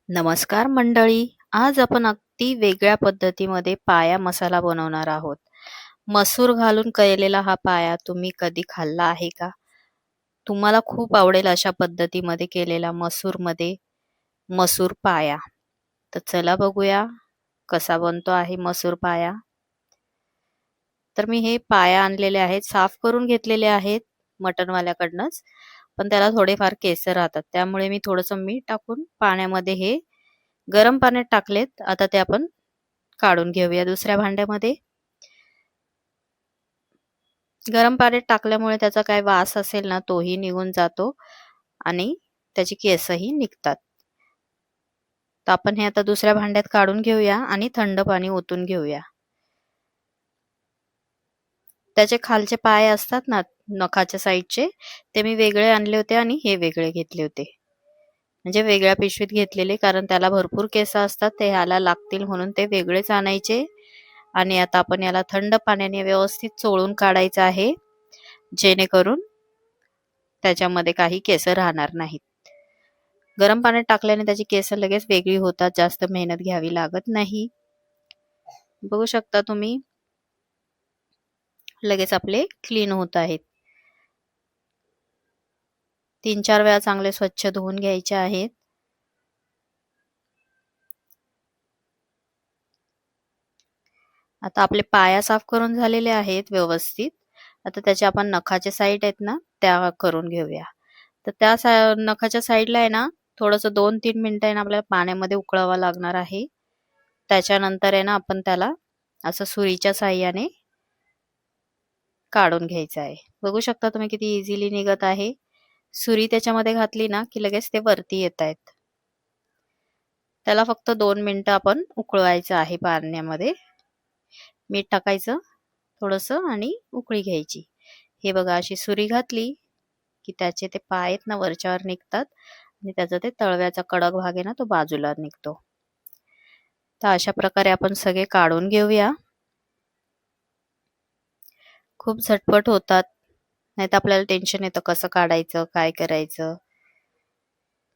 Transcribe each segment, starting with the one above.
नमस्कार मंडळी. आज आपण अगदी वेगळ्या पद्धतीमध्ये पाया मसाला बनवणार आहोत. मसूर घालून केलेला हा पाया तुम्ही कधी खाल्ला आहे का? तुम्हाला खूप आवडेल अशा पद्धतीमध्ये केलेला मसूरमध्ये मसूर पाया. तर चला बघूया कसा बनतो आहे मसूर पाया. तर मी हे पाया आणलेले आहेत, साफ करून घेतलेले आहेत मटणवाल्याकडनंच. पण त्याला थोडेफार केसर राहतात. त्यामुळे मी थोडंसं मीठ टाकून पाण्यामध्ये हे गरम पाण्यात टाकलेत. आता ते आपण काढून घेऊया दुसऱ्या भांड्यामध्ये. गरम पाण्यात टाकल्यामुळे त्याचा काय वास असेल ना तोही निघून जातो आणि त्याची केसही निघतात. तर आपण हे आता दुसऱ्या भांड्यात काढून घेऊया आणि थंड पाणी ओतून घेऊया. त्याचे खालचे पाय असतात ना नखाच्या साईडचे, ते मी वेगळे आणले होते आणि हे वेगळे घेतले होते. म्हणजे वेगळ्या पिशवीत घेतलेले, कारण त्याला भरपूर केस असतात, ते ह्याला लागतील म्हणून ते वेगळेच आणायचे. आणि आता आपण याला थंड पाण्याने व्यवस्थित चोळून काढायचं आहे, जेणेकरून त्याच्यामध्ये काही केस राहणार नाहीत. गरम पाण्यात टाकल्याने त्याची केस लगेच वेगळी होतात, जास्त मेहनत घ्यावी लागत नाही. बघू शकता तुम्ही, लगेच आपले क्लीन होत आहेत. 3-4 वेळा चांगले स्वच्छ धुवून घ्यायचे आहेत. आता आपले पाया साफ करून झालेले आहेत व्यवस्थित. आता त्याच्या आपण नखाचे साईड आहेत ना त्या करून घेऊया. तर त्या नखाच्या साईडला आहे ना थोडंसं 2-3 मिनिटं आहे ना आपल्याला पाण्यामध्ये उकळावं लागणार आहे. त्याच्यानंतर आहे ना आपण त्याला असं सुरीच्या साहाय्याने काढून घ्यायचं आहे. बघू शकता तुम्ही किती इझिली निघत आहे. सुरी त्याच्यामध्ये घातली ना की लगेच ते वरती येत आहेत. त्याला फक्त 2 मिनिटं आपण उकळवायचं आहे पाण्यामध्ये. मीठ टाकायचं थोडंसं आणि उकळी घ्यायची. हे बघा अशी सुरी घातली की त्याचे ते पाय आहेत ना वरच्यावर निघतात आणि त्याचा ते तळव्याचा कडक भाग आहे ना तो बाजूला निघतो. तर अशा प्रकारे आपण सगळे काढून घेऊया. खूप झटपट होतात, नाही तर आपल्याला टेन्शन येतं कसं काढायचं, काय करायचं.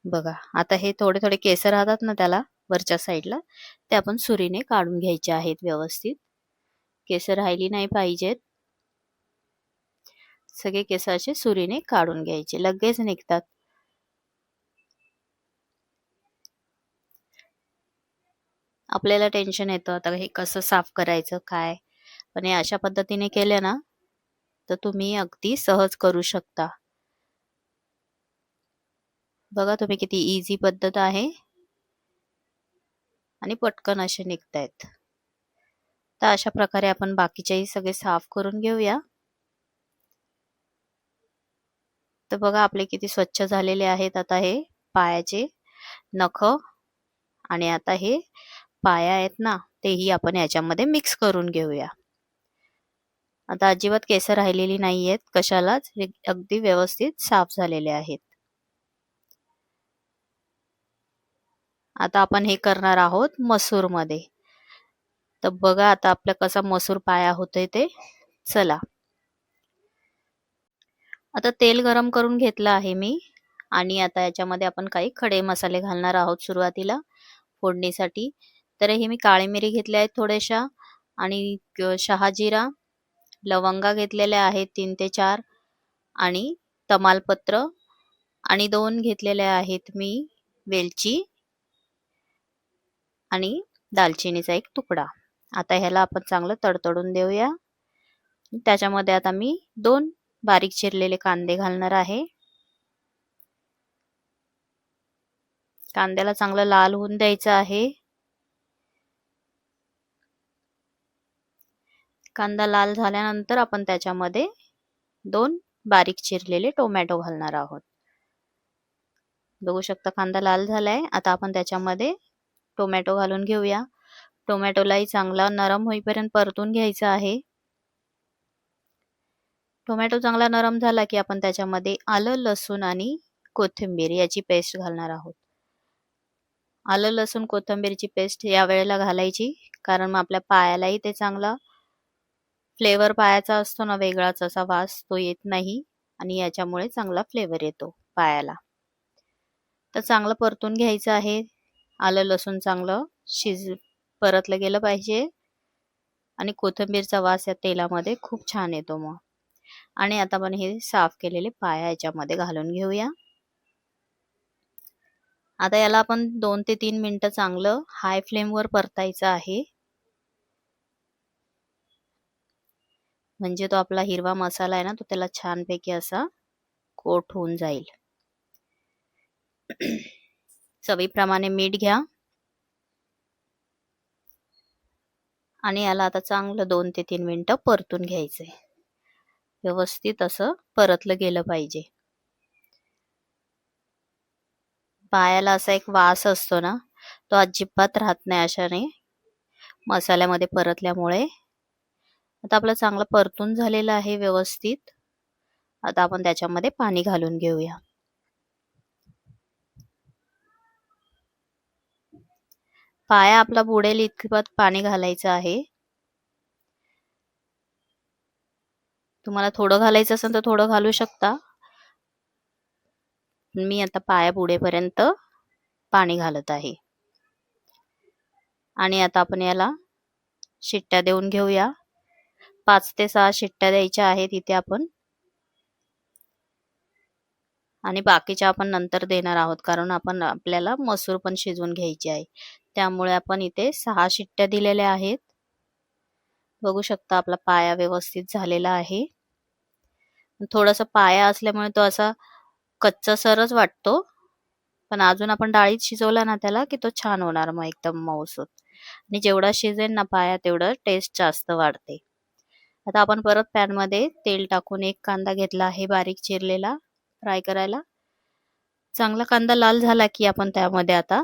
बघा आता हे थोडे थोडे केस राहतात ना त्याला वरच्या साईडला, ते आपण सुरीने काढून घ्यायचे आहेत व्यवस्थित. केस राहिली नाही पाहिजेत. सगळे केस असे सुरीने काढून घ्यायचे, लगेच निघतात. आपल्याला टेन्शन येतं आता हे कसं साफ करायचं काय, पण हे अशा पद्धतीने केले ना तर तुम्ही अगदी सहज करू शकता. बघा तुम्ही किती इझी पद्धत आहे आणि पटकन असे निघतायत. तर अशा प्रकारे आपण बाकीचेही सगळे साफ करून घेऊया. तर बघा आपले किती स्वच्छ झालेले आहेत आता हे पायाचे नख. आणि आता हे पाया आहेत ना तेही आपण याच्यामध्ये मिक्स करून घेऊया. आता अजिबात केस राहिलेली नाहीयेत कशालाच, अगदी व्यवस्थित साफ झालेले आहेत. आता आपण हे करणार आहोत मसूर मध्ये. तर बघा आता आपलं कसा मसूर पाया होतोय ते. चला आता तेल गरम करून घेतलं आहे मी आणि आता याच्यामध्ये आपण काही खडे मसाले घालणार आहोत सुरुवातीला फोडणीसाठी. तर हे मी काळी मिरी घेतल्या आहेत थोड्याशा आणि शहाजिरा, लवंगा घेतलेल्या आहेत 3 ते 4 आणि तमालपत्र आणि 2 घेतलेल्या आहेत मी वेलची आणि दालचिनीचा एक तुकडा. आता ह्याला आपण चांगलं तडतडून देऊया. त्याच्यामध्ये आता मी 2 बारीक चिरलेले कांदे घालणार आहे. कांद्याला चांगलं लाल होऊन द्यायचं आहे. कांदा लाल झाल्यानंतर आपण त्याच्यामध्ये 2 बारीक चिरलेले टोमॅटो घालणार आहोत. बघू शकता कांदा लाल झालाय. आता आपण त्याच्यामध्ये टोमॅटो घालून घेऊया. टोमॅटोलाही चांगला नरम होईपर्यंत परतून घ्यायचा आहे. टोमॅटो चांगला नरम झाला की आपण त्याच्यामध्ये आलं, लसूण आणि कोथिंबीर याची पेस्ट घालणार आहोत. आलं, लसूण, कोथिंबीरची पेस्ट या वेळेला घालायची, कारण मग आपल्या पायालाही ते चांगला फ्लेवर पायाचा असतो ना वेगळाच असा वास तो येत नाही आणि याच्यामुळे चांगला फ्लेवर येतो पायाला. तर चांगलं परतून घ्यायचं आहे. आलं लसूण चांगलं परतलं गेलं पाहिजे आणि कोथिंबीरचा वास या तेलामध्ये खूप छान येतो मग. आणि आता आपण हे साफ केलेले पाया याच्यामध्ये घालून घेऊया. आता याला आपण 2 ते 3 मिनिटं चांगलं हाय फ्लेमवर परतायचं आहे. म्हणजे तो आपला हिरवा मसाला आहे ना, तो त्याला छानपैकी असा कोट होऊन जाईल. चवीप्रमाणे मीठ घ्या आणि याला आता चांगलं 2 ते 3 मिनिटं परतून घ्यायचंय. व्यवस्थित असं परतलं गेलं पाहिजे. पायाला असा एक वास असतो ना, तो अजिबात राहत नाही अशाने मसाल्यामध्ये परतल्यामुळे. आता आपलं चांगलं परतून झालेलं आहे व्यवस्थित. आता आपण त्याच्यामध्ये पाणी घालून घेऊया. पाया आपला बुडेल इतपत पाणी घालायचं आहे. तुम्हाला थोडं घालायचं असेल तर थोडं घालू शकता. मी आता पाया बुडेपर्यंत पाणी घालत आहे. आणि आता आपण याला शिट्ट्या देऊन घेऊया. 5 ते 6 शिट्ट्या द्यायच्या आहेत इथे आपण. आणि बाकीच्या आपण नंतर देणार आहोत, कारण आपल्याला मसूर पण शिजवून घ्यायची आहे. त्यामुळे आपण इथे 6 शिट्ट्या दिलेल्या आहेत. बघू शकता आपला पाया व्यवस्थित झालेला आहे. थोडासा पाया असल्यामुळे तो असा कच्चा सरच वाटतो, पण अजून आपण डाळीत शिजवला ना त्याला की तो छान होणार मग एकदम मऊसूत. आणि जेवढा शिजेल ना पाया तेवढं टेस्ट जास्त वाढते. आता आपण परत पॅनमध्ये तेल टाकून एक कांदा घेतला आहे बारीक चिरलेला फ्राय करायला. चांगला कांदा लाल झाला की आपण त्यामध्ये आता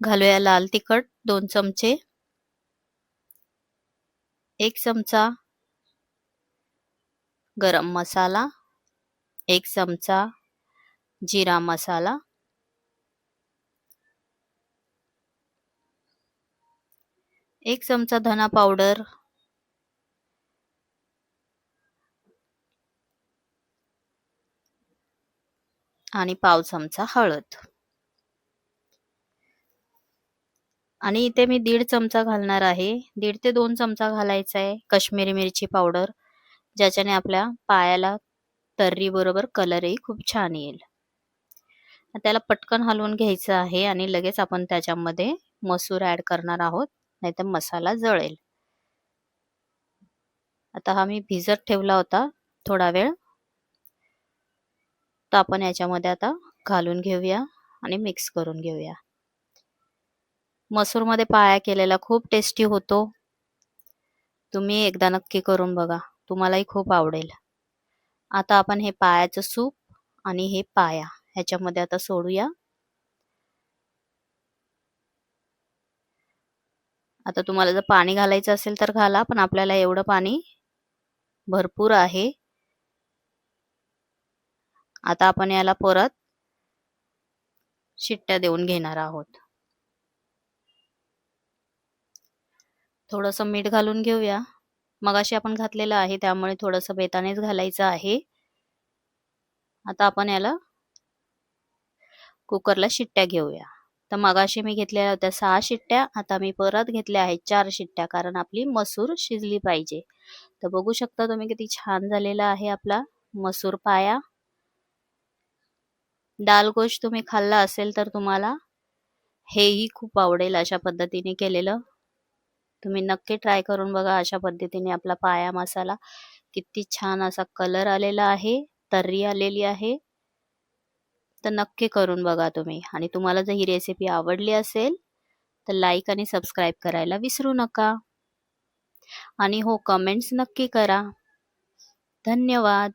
घालूया लाल तिखट 2 चमचे, 1 चमचा गरम मसाला, 1 चमचा जिरा मसाला, 1 चमचा धना पावडर, आणि पाव चमचा हळद. आणि इथे मी 1.5 चमचा घालणार आहे. 1.5 ते 2 चमचा घालायचा आहे काश्मीरी मिरची पावडर, ज्याच्याने आपल्या पायाला तर्री बरोबर कलरही खूप छान येईल. त्याला पटकन हलवून घ्यायचं आहे आणि लगेच आपण त्याच्यामध्ये मसूर ऍड करणार आहोत, नाहीतर मसाला जळेल. आता हा मी भिजत ठेवला होता थोडा वेळ, तर आपण याच्यामध्ये आता घालून घेऊया आणि मिक्स करून घेऊया. मसूरमध्ये पाया केलेला खूप टेस्टी होतो. तुम्ही एकदा नक्की करून बघा, तुम्हालाही खूप आवडेल. आता आपण हे पायाचं सूप आणि हे पाया ह्याच्यामध्ये आता सोडूया. आता तुम्हाला जर पाणी घालायचं असेल तर घाला, पण आपल्याला एवढं पाणी भरपूर आहे. आता आपण याला परत शिट्ट्या देऊन घेणार आहोत. थोडंसं मीठ घालून घेऊया. मगाशी आपण घातलेलं आहे त्यामुळे थोडंसं बेतानेच घालायचं आहे. आता आपण याला कुकरला शिट्ट्या घेऊया. तर मगाशी मी घेतलेल्या होत्या 6 शिट्ट्या, आता मी परत घेतल्या आहेत 4 शिट्ट्या, कारण आपली मसूर शिजली पाहिजे. तर बघू शकता तुम्ही किती छान झालेला आहे आपला मसूर पाया. दाल गोश तुम्ही खाल्ला असेल तर तुम्हाला हेही खूप आवडेल अशा पद्धतीने केलेलं. तुम्ही नक्की ट्राय करून बघा. अशा पद्धतीने आपला पाया मसाला किती छान असा कलर आलेला आहे, तर्री आलेली आहे. तर नक्की करून बघा तुम्ही. आणि तुम्हाला जर ही रेसिपी आवडली असेल तर लाईक आणि सबस्क्राईब करायला विसरू नका. आणि हो, कमेंट्स नक्की करा. धन्यवाद.